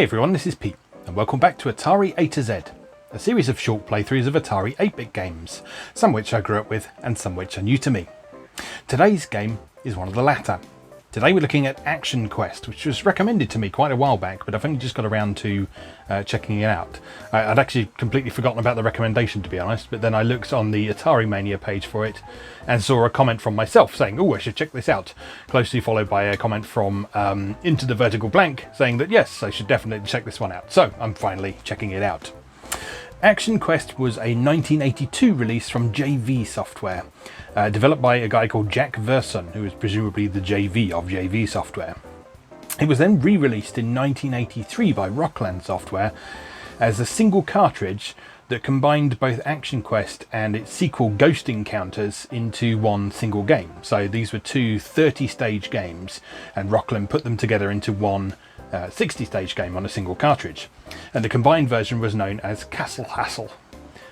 Hey everyone, this is Pete, and welcome back to Atari A to Z, a series of short playthroughs of Atari 8-bit games, some which I grew up with and some which are new to me. Today's game is one of the latter. Today we're looking at Action Quest, which was recommended to me quite a while back, but I've only just got around to checking it out. I'd actually completely forgotten about the recommendation, to be honest, but then I looked on the Atari Mania page for it and saw a comment from myself saying, oh, I should check this out, closely followed by a comment from Into the Vertical Blank saying that yes, I should definitely check this one out. So I'm finally checking it out. Action Quest was a 1982 release from JV Software, developed by a guy called Jack Verson, who is presumably the JV of JV Software. It was then re-released in 1983 by Rockland Software as a single cartridge that combined both Action Quest and its sequel Ghost Encounters into one single game. So these were two 30-stage games, and Rockland put them together into one 60-stage game on a single cartridge. And the combined version was known as Castle Hassle.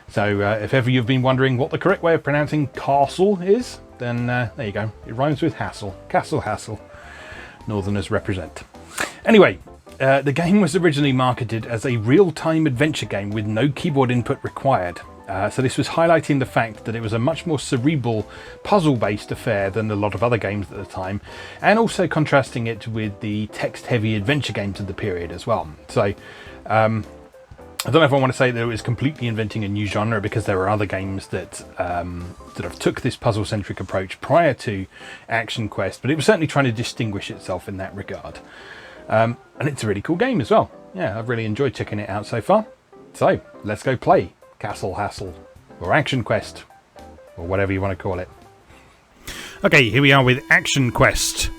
So if ever you've been wondering what the correct way of pronouncing castle is, then there you go. It rhymes with hassle. Castle Hassle. Northerners represent. Anyway, the game was originally marketed as a real-time adventure game with no keyboard input required. So this was highlighting the fact that it was a much more cerebral, puzzle-based affair than a lot of other games at the time, and also contrasting it with the text-heavy adventure games of the period as well. So I don't know if I want to say that it was completely inventing a new genre, because there were other games that sort of took this puzzle-centric approach prior to Action Quest, but it was certainly trying to distinguish itself in that regard. And it's a really cool game as well. Yeah, I've really enjoyed checking it out so far. So let's go play Castle Hassle, or Action Quest, or whatever you want to call it. Okay, here we are with Action Quest,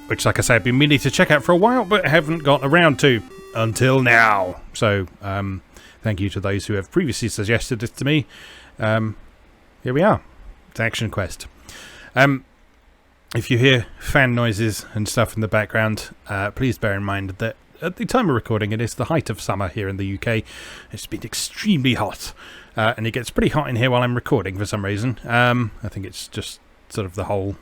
which, like I say, I've been meaning to check out for a while, but haven't got around to until now. So thank you to those who have previously suggested this to me. Here we are. It's Action Quest. If you hear fan noises and stuff in the background, please bear in mind that at the time of recording, it is the height of summer here in the UK. It's been extremely hot, and it gets pretty hot in here while I'm recording for some reason. I think it's just sort of the whole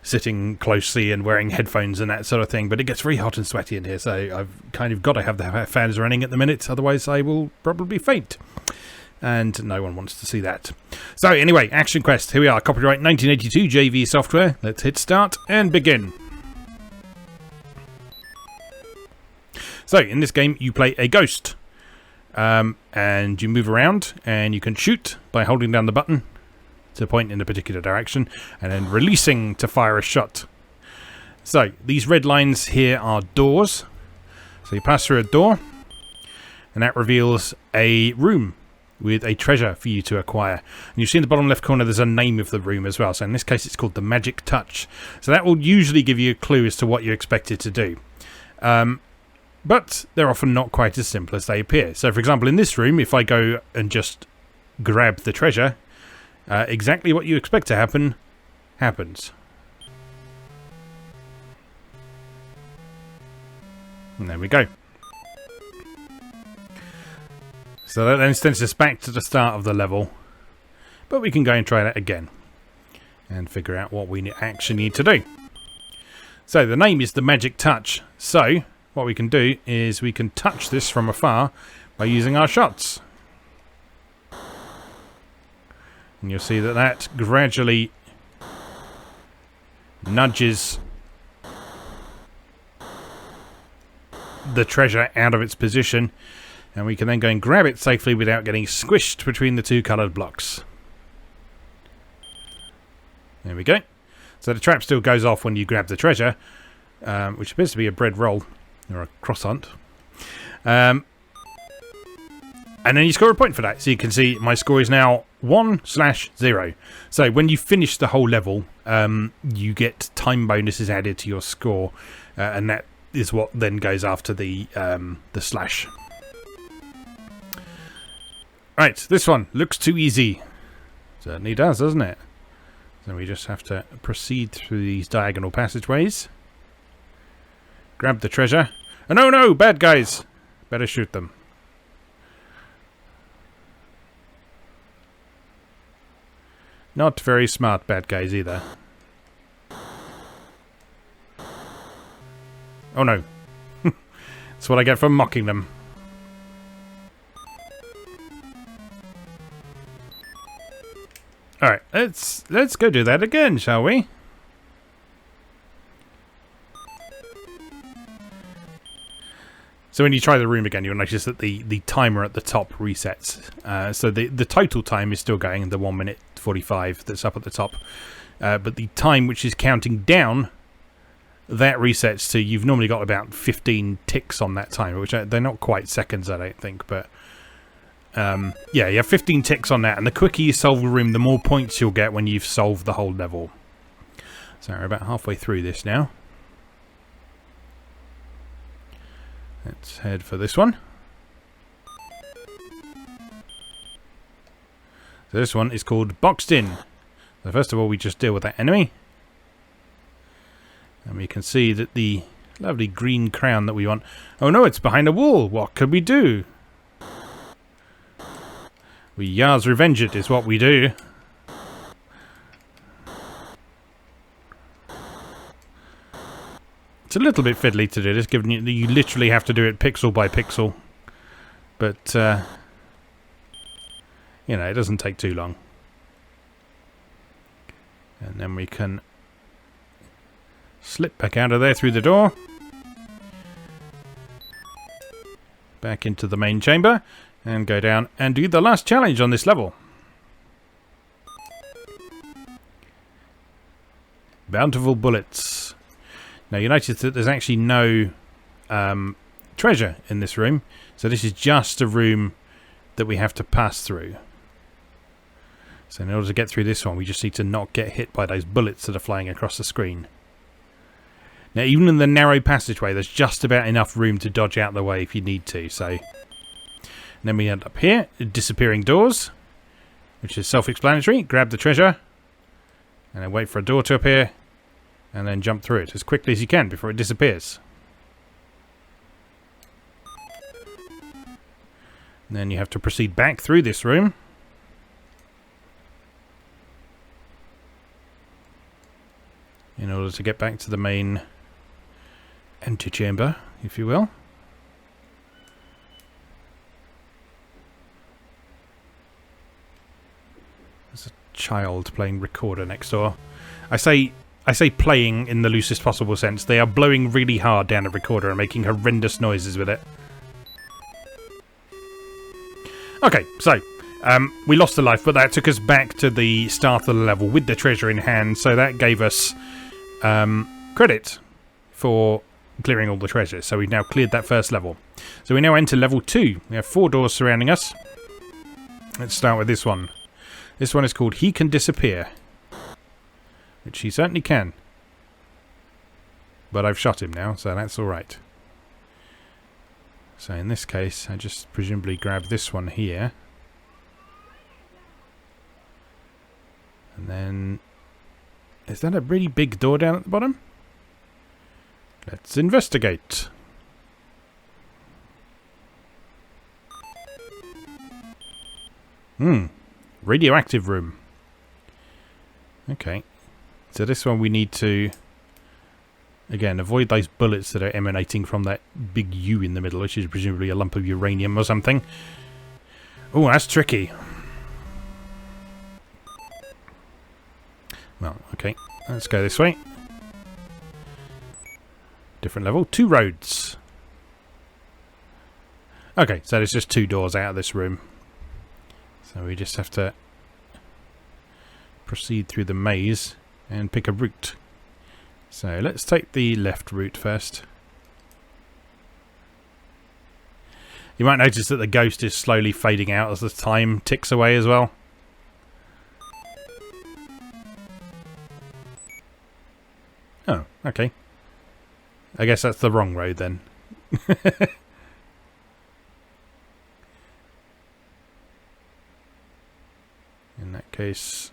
sitting closely and wearing headphones and that sort of thing, but it gets very hot and sweaty in here, so I've kind of got to have the fans running at the minute, otherwise I will probably faint, and no one wants to see that. So anyway, Action Quest, here we are, copyright 1982, JV Software. Let's hit start and begin. So in this game you play a ghost, and you move around and you can shoot by holding down the button to point in a particular direction and then releasing to fire a shot. So these red lines here are doors. So you pass through a door and that reveals a room with a treasure for you to acquire. And you see in the bottom left corner there's a name of the room as well. So in this case it's called the Magic Touch. So that will usually give you a clue as to what you expect it to do. But they're often not quite as simple as they appear. So for example, in this room, if I go and just grab the treasure, exactly what you expect to happen happens. And there we go. So that then sends us back to the start of the level, but we can go and try that again and figure out what we actually need to do. So the name is the Magic Touch. So what we can do is we can touch this from afar by using our shots. And you'll see that that gradually nudges the treasure out of its position, and we can then go and grab it safely without getting squished between the two coloured blocks. There we go. So the trap still goes off when you grab the treasure, which appears to be a bread roll or a croissant. And then you score a point for that. So you can see my score is now 1/0. So when you finish the whole level, you get time bonuses added to your score, and that is what then goes after the slash. Right, this one looks too easy. Certainly does, doesn't it? So we just have to proceed through these diagonal passageways. Grab the treasure. And oh no, bad guys! Better shoot them. Not very smart bad guys either. Oh no. That's what I get for mocking them. Alright, let's go do that again, shall we? So when you try the room again, you'll notice that the timer at the top resets. So the total time is still going, the 1 minute 45 that's up at the top. But the time which is counting down, that resets to, you've normally got about 15 ticks on that timer, which they're not quite seconds, I don't think. But yeah, you have 15 ticks on that, and the quicker you solve the room, the more points you'll get when you've solved the whole level. So we're about halfway through this now. Let's head for this one. So this one is called Boxed In. So first of all, we just deal with that enemy. And we can see that the lovely green crown that we want... Oh no, it's behind a wall. What can we do? We Yars revenge it is what we do. It's a little bit fiddly to do this, given you literally have to do it pixel by pixel. But, you know, it doesn't take too long. And then we can slip back out of there through the door. Back into the main chamber. And go down and do the last challenge on this level. Bountiful bullets. Now you notice that there's actually no treasure in this room. So this is just a room that we have to pass through. So in order to get through this one, we just need to not get hit by those bullets that are flying across the screen. Now even in the narrow passageway, there's just about enough room to dodge out the way if you need to. So then we end up here, disappearing doors, which is self-explanatory. Grab the treasure, and then wait for a door to appear, and then jump through it as quickly as you can before it disappears. And then you have to proceed back through this room. In order to get back to the main antechamber, if you will. There's a child playing recorder next door. I say playing in the loosest possible sense. They are blowing really hard down a recorder and making horrendous noises with it. Okay, so we lost a life, but that took us back to the start of the level with the treasure in hand. So that gave us credit for clearing all the treasures. So we've now cleared that first level. So we now enter level 2. We have 4 doors surrounding us. Let's start with this one. This one is called He Can Disappear. Which he certainly can. But I've shot him now, so that's alright. So in this case, I just presumably grab this one here. And then... Is that a really big door down at the bottom? Let's investigate. Radioactive room. Okay. So this one we need to, again, avoid those bullets that are emanating from that big U in the middle, which is presumably a lump of uranium or something. Oh, that's tricky. Well, okay. Let's go this way. Different level. 2 roads. Okay, so there's just 2 doors out of this room. So we just have to proceed through the maze and pick a route. So let's take the left route first. You might notice that the ghost is slowly fading out as the time ticks away as well. Oh, okay. I guess that's the wrong road then. In that case,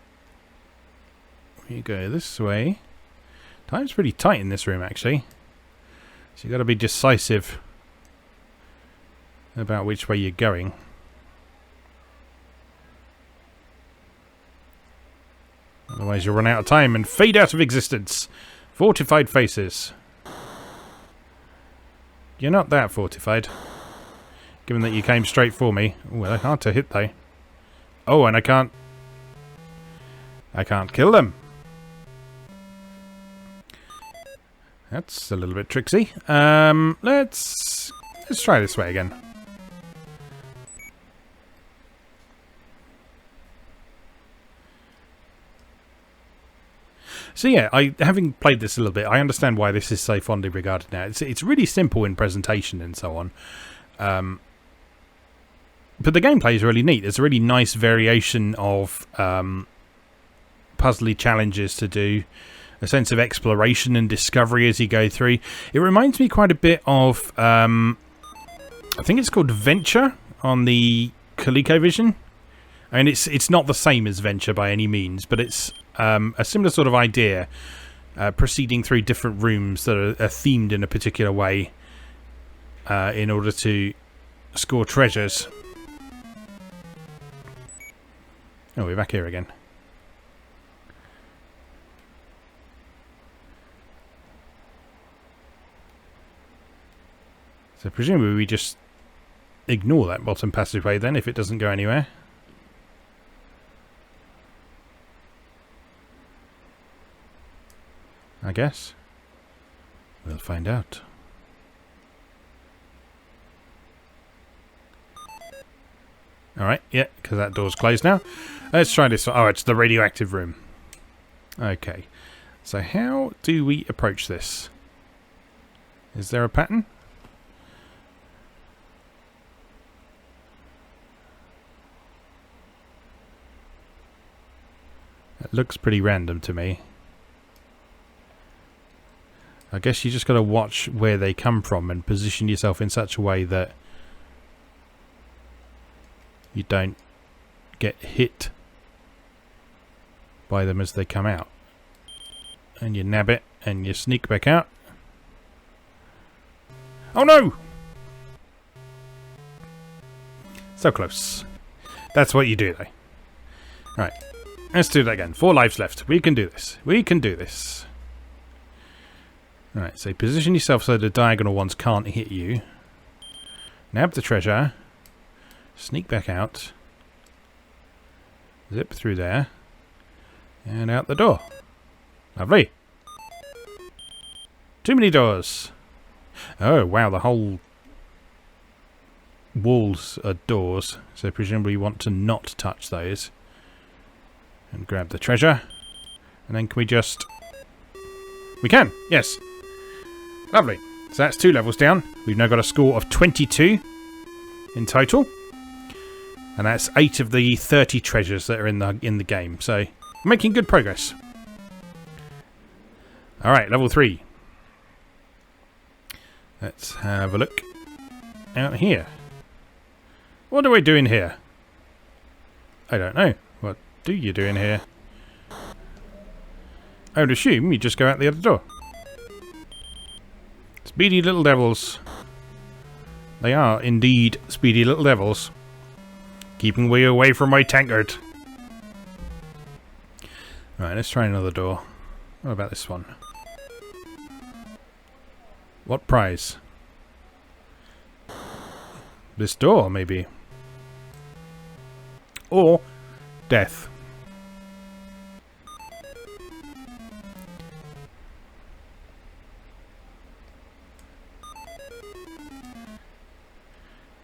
we go this way. Time's pretty tight in this room, actually. So you've got to be decisive about which way you're going. Otherwise you'll run out of time and fade out of existence. Fortified faces. You're not that fortified. Given that you came straight for me. Oh, they're hard to hit though. Oh, and I can't kill them. That's a little bit tricksy. Let's try this way again. So yeah, having played this a little bit, I understand why this is so fondly regarded now. It's really simple in presentation and so on. But the gameplay is really neat. There's a really nice variation of puzzly challenges to do. A sense of exploration and discovery as you go through. It reminds me quite a bit of, I think it's called Venture on the ColecoVision. I mean, it's not the same as Venture by any means, but it's a similar sort of idea, proceeding through different rooms that are themed in a particular way in order to score treasures. Oh, we're back here again. So presumably we just ignore that bottom passageway then if it doesn't go anywhere. I guess. We'll find out. Alright, yeah, because that door's closed now. Let's try this one. Oh, it's the radioactive room. Okay. So how do we approach this? Is there a pattern? It looks pretty random to me. I guess you just got to watch where they come from and position yourself in such a way that you don't get hit by them as they come out. And you nab it and you sneak back out. Oh no! So close. That's what you do though. Right. Let's do that again. 4 lives left. We can do this. We can do this. Alright, so position yourself so the diagonal ones can't hit you. Nab the treasure. Sneak back out. Zip through there. And out the door. Lovely. Too many doors. Oh, wow, the whole walls are doors. So presumably you want to not touch those. And grab the treasure. And then can we just... We can! Yes! Lovely. So that's 2 levels down. We've now got a score of 22 in total. And that's 8 of the 30 treasures that are in the game. So, making good progress. Alright, level 3. Let's have a look out here. What are we doing here? I don't know. What do you do in here? I would assume you just go out the other door. Speedy little devils. They are indeed speedy little devils. Keeping way away from my tankard. Right, let's try another door. What about this one? What prize? This door, maybe. Or death.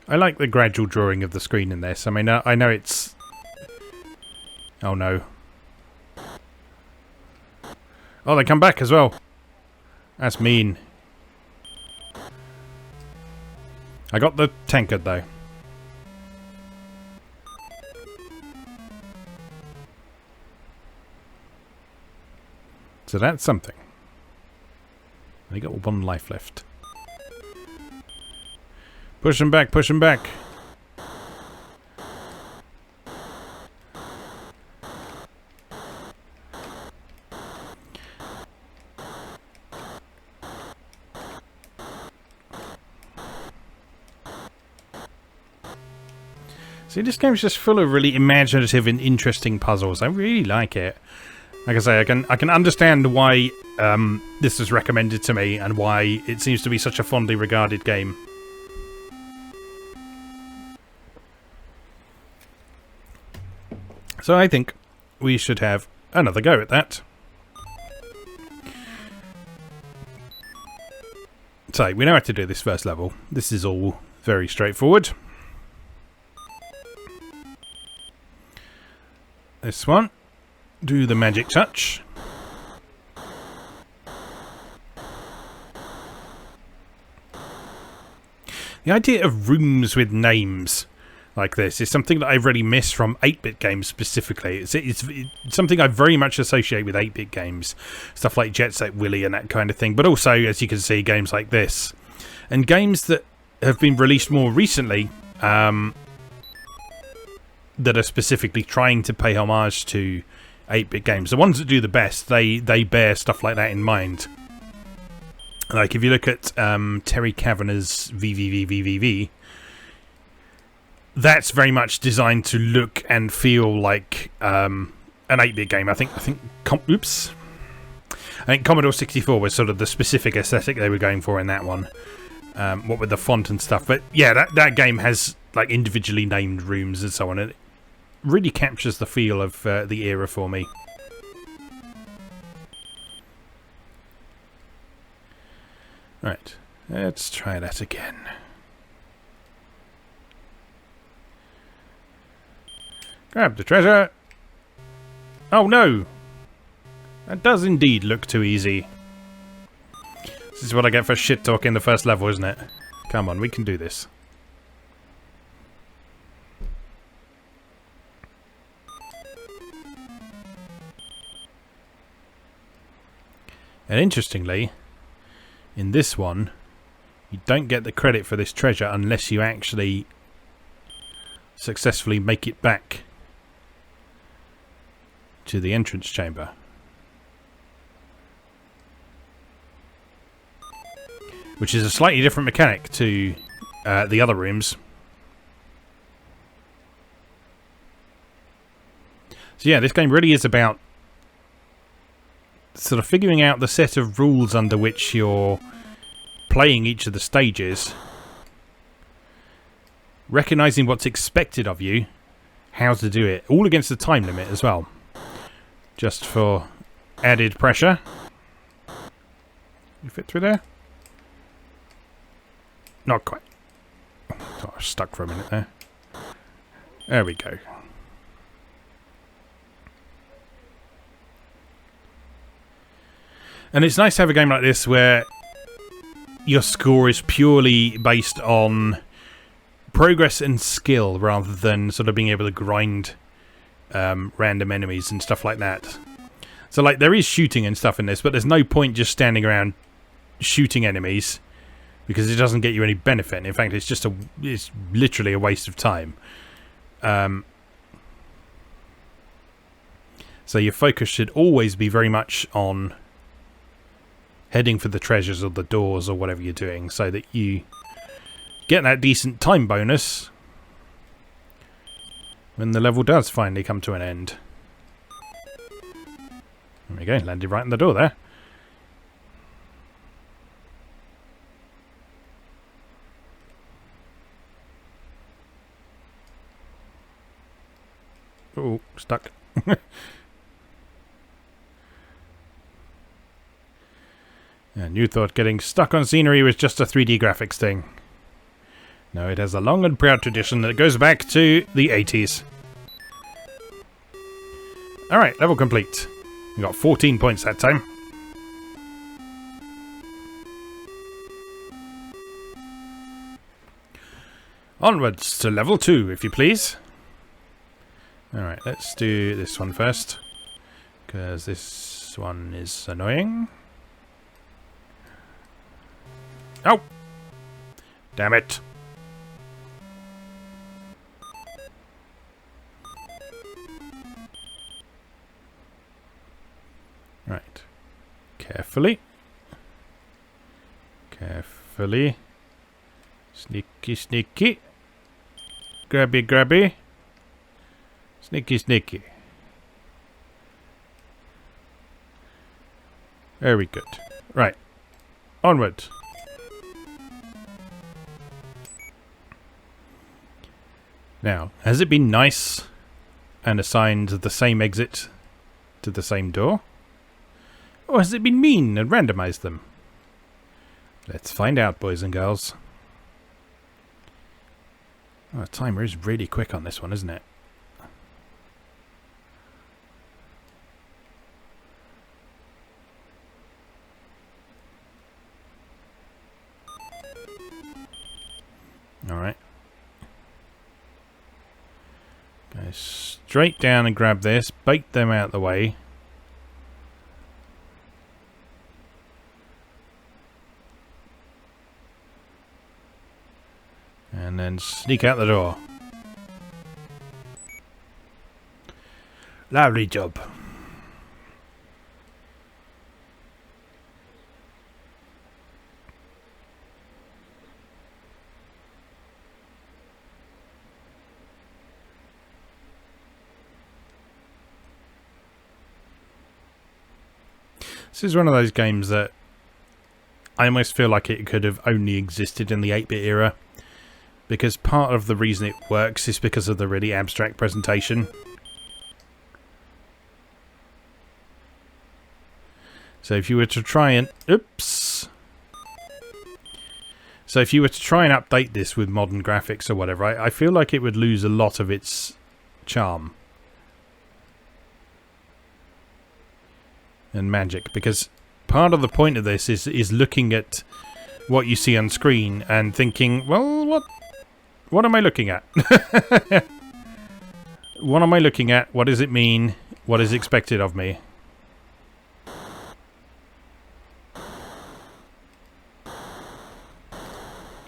I like the gradual drawing of the screen in this. I mean, I know it's... Oh no. Oh, they come back as well. That's mean. I got the tankard though. So that's something. They got 1 life left. Push him back, push him back. See, this game's just full of really imaginative and interesting puzzles. I really like it. Like I say, I can understand why this was recommended to me and why it seems to be such a fondly regarded game. So I think we should have another go at that. So we know how to do this first level. This is all very straightforward. This one. Do the magic touch. The idea of rooms with names like this is something that I really miss from 8-bit games specifically. It's something I very much associate with 8-bit games. Stuff like Jet Set Willy and that kind of thing. But also, as you can see, games like this. And games that have been released more recently that are specifically trying to pay homage to 8-bit games. The ones that do the best, they bear stuff like that in mind. Like if you look at Terry Kavanagh's VVVVVV, that's very much designed to look and feel like an 8-bit game. I think Commodore 64 was sort of the specific aesthetic they were going for in that one. What with the font and stuff. But yeah, that game has like individually named rooms and so on. And it really captures the feel of the era for me. Right, let's try that again. Grab the treasure. Oh no! That does indeed look too easy. This is what I get for shit talking the first level, isn't it? Come on, we can do this. And interestingly, in this one, you don't get the credit for this treasure unless you actually successfully make it back to the entrance chamber. Which is a slightly different mechanic to the other rooms. So yeah, this game really is about sort of figuring out the set of rules under which you're playing each of the stages, recognizing what's expected of you, how to do it, all against the time limit as well, just for added pressure. You fit through there? Not quite. Oh, I was stuck for a minute there. There we go. And it's nice to have a game like this where your score is purely based on progress and skill rather than sort of being able to grind random enemies and stuff like that. So like there is shooting and stuff in this, but there's no point just standing around shooting enemies because it doesn't get you any benefit. In fact, it's literally a waste of time. So your focus should always be very much on heading for the treasures or the doors or whatever you're doing, so that you get that decent time bonus when the level does finally come to an end. There we go, landed right in the door there. Oh, stuck. And you thought getting stuck on scenery was just a 3D graphics thing. No, it has a long and proud tradition that goes back to the 80s. Alright, level complete. We got 14 points that time. Onwards to level 2, if you please. Alright, let's do this one first, because this one is annoying. Oh! Damn it. Right. Carefully. Carefully. Sneaky, sneaky. Grabby, grabby. Sneaky, sneaky. Very good. Right. Onward. Now, has it been nice and assigned the same exit to the same door? Or has it been mean and randomized them? Let's find out, boys and girls. Oh, the timer is really quick on this one, isn't it? Alright. Go straight down and grab this. Bait them out of the way. And then sneak out the door. Lovely job. This is one of those games that I almost feel like it could have only existed in the 8-bit era, because part of the reason it works is because of the really abstract presentation. So if you were to try and... Oops! So if you were to try and update this with modern graphics or whatever, I feel like it would lose a lot of its charm and magic, because part of the point of this is looking at what you see on screen and thinking, well, what am I looking at? What am I looking at? What does it mean? What is expected of me?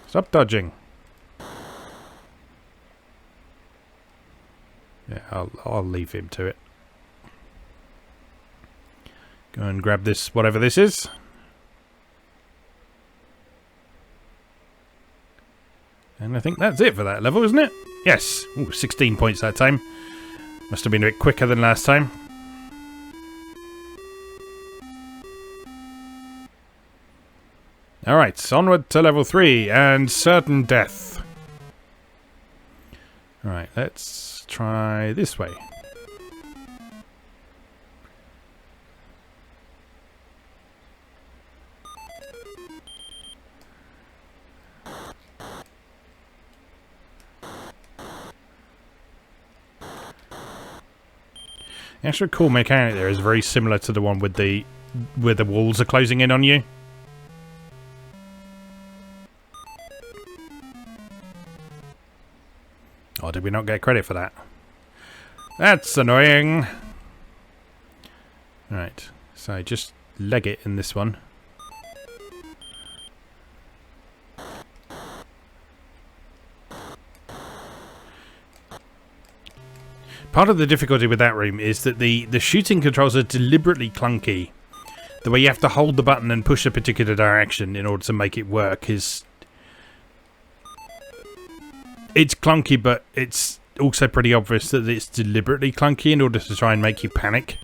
Stop dodging. Yeah, I'll leave him to it. Go and grab this, whatever this is. And I think that's it for that level, isn't it? Yes. Ooh, 16 points that time. Must have been a bit quicker than last time. Alright, onward to level 3 and certain death. Alright, let's try this way. The actual cool mechanic there is very similar to the one with the where the walls are closing in on you. Oh, did we not get credit for that? That's annoying. Right, so just leg it in this one. Part of the difficulty with that room is that the shooting controls are deliberately clunky. The way you have to hold the button and push a particular direction in order to make it work is... It's clunky, but it's also pretty obvious that it's deliberately clunky in order to try and make you panic.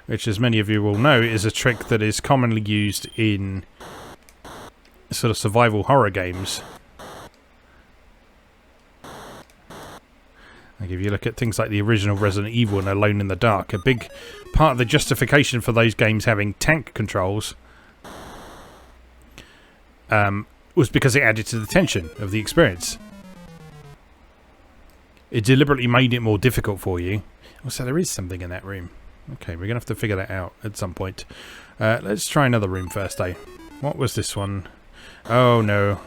Which, as many of you will know, is a trick that is commonly used in sort of survival horror games. Like if you look at things like the original Resident Evil and Alone in the Dark, a big part of the justification for those games having tank controls was because it added to the tension of the experience. It deliberately made it more difficult for you. So there is something in that room. Okay, we're going to have to figure that out at some point. Let's try another room first, eh? What was this one? Oh, no.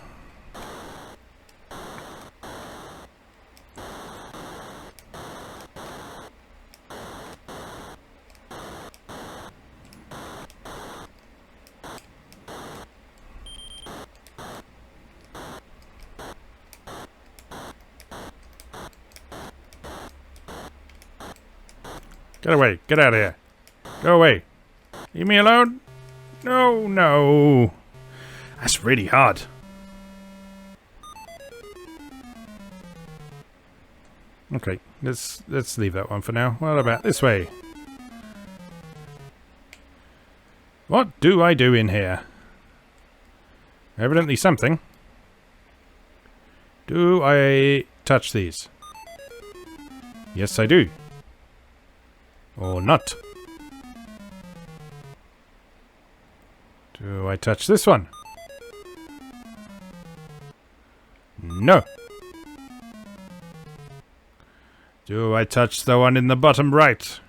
Get away. Get out of here. Go away. Leave me alone. No, no. That's really hard. Okay, let's leave that one for now. What about this way? What do I do in here? Evidently something. Do I touch these? Yes, I do. Or not. Do I touch this one? No. Do I touch the one in the bottom right?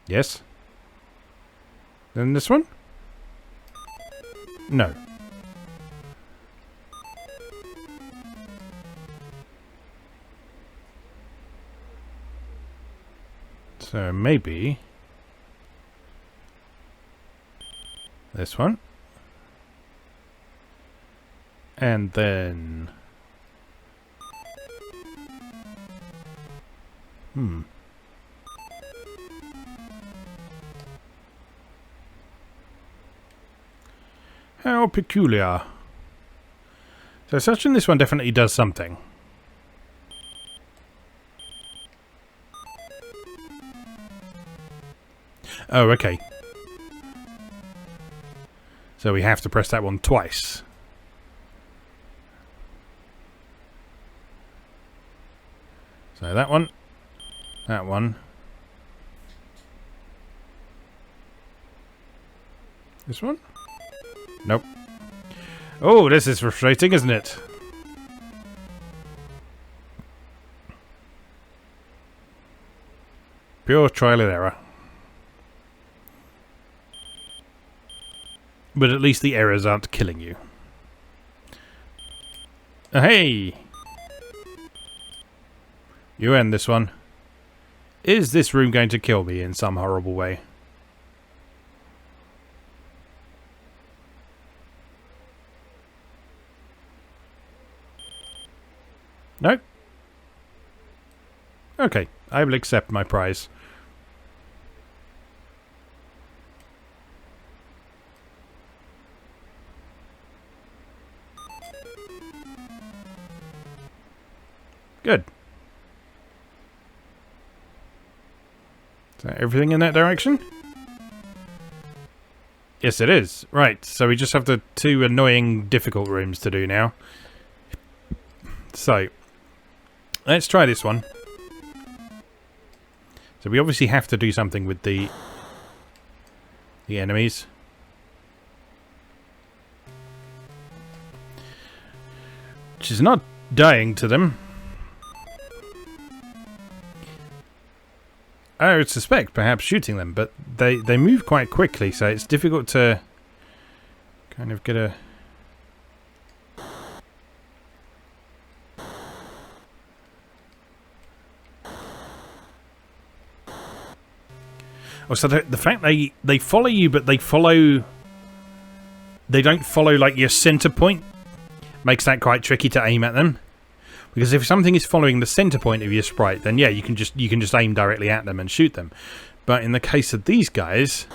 Yes. Then this one? No. So maybe this one. And then how peculiar. So searching this one definitely does something. Oh, okay. So we have to press that one twice. So that one. That one. This one? Nope. Oh, this is frustrating, isn't it? Pure trial and error. But at least the errors aren't killing you. Hey! You end this one. Is this room going to kill me in some horrible way? No? Okay, I will accept my prize. Good. Is that everything in that direction? Yes, it is. Right, so we just have the two annoying, difficult rooms to do now. So, let's try this one. So we obviously have to do something with the enemies. Which is not dying to them. I would suspect perhaps shooting them, but they move quite quickly, so it's difficult to kind of get a... Oh, so the fact they follow you, but they don't follow like your center point, makes that quite tricky to aim at them. Because if something is following the center point of your sprite, then yeah, you can just aim directly at them and shoot them. But in the case of these guys,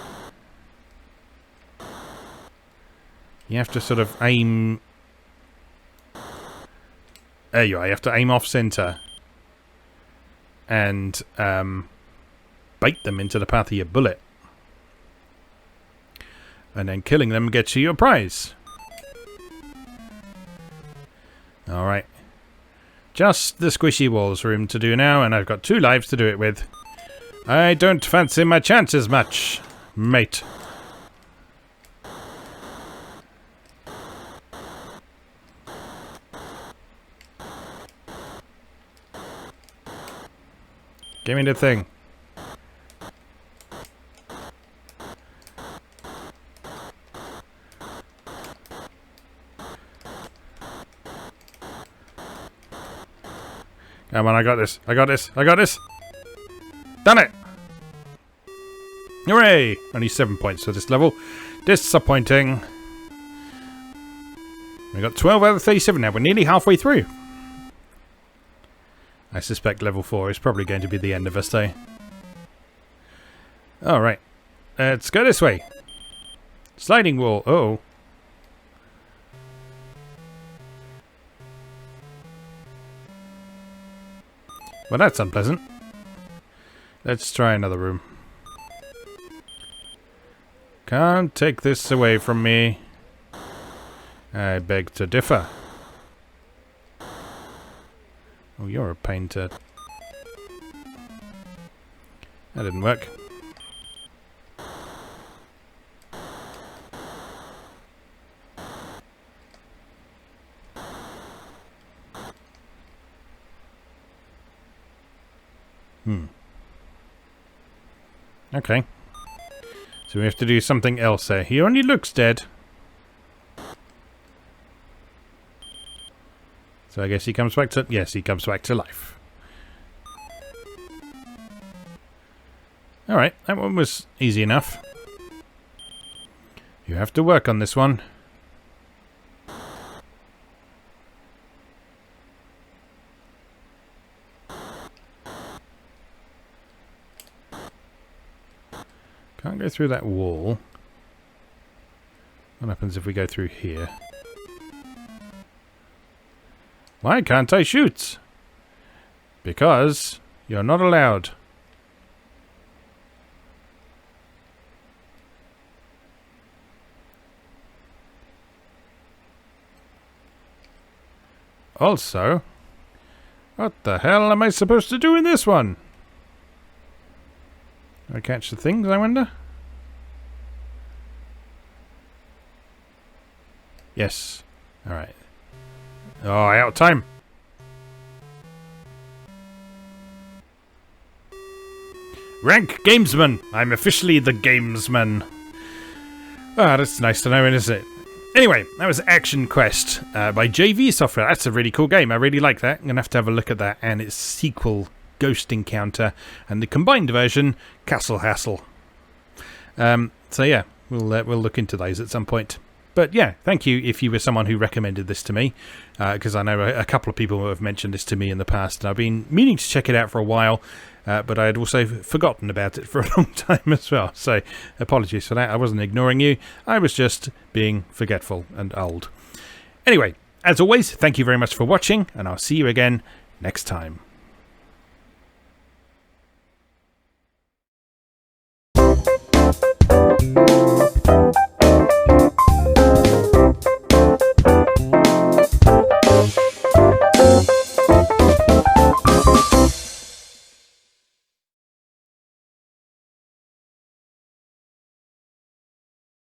you have to sort of aim. There you are. You have to aim off center and bait them into the path of your bullet, and then killing them gets you your prize. All right. Just the squishy walls room to do now, and I've got 2 lives to do it with. I don't fancy my chances much, mate. Give me the thing. Come on, I got this. I got this. I got this. Done it! Hooray! Only 7 points for this level. Disappointing. We got 12 out of 37 now. We're nearly halfway through. I suspect level 4 is probably going to be the end of us, though. Alright. Let's go this way. Sliding wall. Uh oh. Well, that's unpleasant. Let's try another room. Can't take this away from me. I beg to differ. Oh, you're a pain to... That didn't work. Okay. So we have to do something else there. He only looks dead. So I guess he comes back to... Yes, he comes back to life. Alright, that one was easy enough. You have to work on this one. Can't go through that wall. What happens if we go through here? Why can't I shoot? Because you're not allowed. Also, what the hell am I supposed to do in this one? Do I catch the things, I wonder? Yes. Alright. Oh, out of time. Rank Gamesman. I'm officially the Gamesman. Ah, that's nice to know, isn't it? Anyway, that was Action Quest by JV Software. That's a really cool game. I really like that. I'm going to have a look at that and its sequel, Ghost Encounter, and the combined version, Castle Hassle. So yeah, we'll look into those at some point. But yeah, thank you if you were someone who recommended this to me, because I know a couple of people have mentioned this to me in the past, and I've been meaning to check it out for a while, but I had also forgotten about it for a long time as well. So apologies for that. I wasn't ignoring you. I was just being forgetful and old. Anyway, as always, thank you very much for watching, and I'll see you again next time.